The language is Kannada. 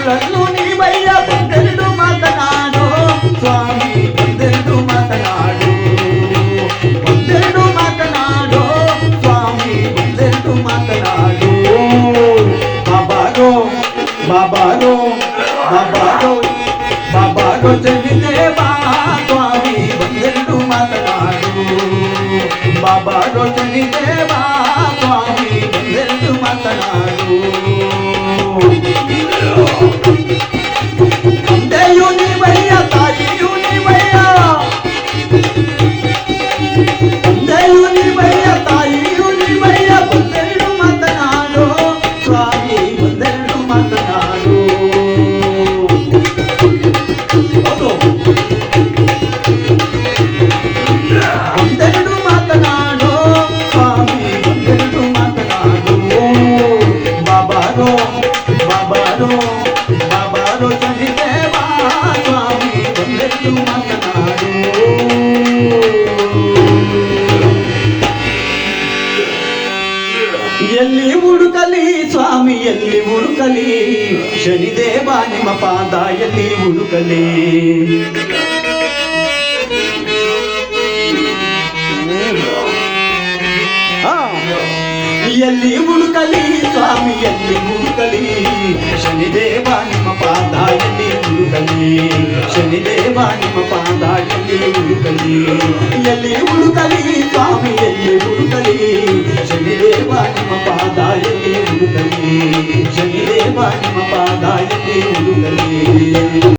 ಬಂದೆರಡು ನೀವಯ್ಯ ಬಂದೆರಡು ಮಾತನಾಡು ಸ್ವಾಮಿ ಬಂದೆರಡು ಮಾತನಾಡು ಬಂದೆರಡು ಮಾತನಾಡು ಸ್ವಾಮಿ ಬಂದೆರಡು ಮಾತನಾಡು ಬಾಬಾರೋ ಬಾಬಾರೋ ಬಾಬಾರೋ ಬಾಬಾರೋ ಜನಿದೇವಾ ಸ್ವಾಮಿ ಬಂದೆರಡು ಮಾತನಾಡು ಬಾಬಾರೋ ಜನಿದೇವಾ ಸ್ವಾಮಿ ಬಂದೆರಡು ಮಾತನಾಡು ತಂದೆಯು ನೀವಯ್ಯ ತಾಯಿಯು ನೀವಯ್ಯ ತಂದೆಯು ನೀವಯ್ಯ ತಾಯಿಯು ನೀವಯ್ಯ ಬಂದೆರಡು ಮಾತನಾಡು ಸ್ವಾಮಿ ಬಂದೆರಡು ಮಾತನಾಡು ಬಂದೆರಡು ಮಾತನಾಡು ಸ್ವಾಮಿ ಬಂದೆರಡು ಮಾತನಾಡು ಬಾಬಾರೋ ಬಾಬಾರೋ ಬಾಬಾರೋ ಜನಿದೇವಾ ಸ್ವಾಮಿ ಬಂದೆರಡು ಮಾತನಾಡು ಎಲ್ಲಿ ಹುಡುಕಲಿ ಸ್ವಾಮಿ ಎಲ್ಲಿ ಹುಡುಕಲಿ ಶನಿದೇವ ನಿಮ್ಮ ಪಾದ ಎಲ್ಲಿ ಹುಡುಕಲಿ ಎಲ್ಲಿ ಹುಡುಕಲಿ ಸ್ವಾಮಿ ಎಲ್ಲಿ ಹುಡುಕಲಿ ಶನಿದೇವ ನಿಮ್ಮ ಪಾದ ಎಲ್ಲಿ ಹುಡುಕಲಿ ಶನಿದೇವ ನಿಮ್ಮ ಪಾದ ಎಲ್ಲಿ ಹುಡುಕಲಿ ಎಲ್ಲಿ ಹುಡುಕಲಿ ಸ್ವಾಮಿ ಎಲ್ಲಿ ಹುಡುಕಲಿ ಶನಿದೇವ ನಿಮ್ಮ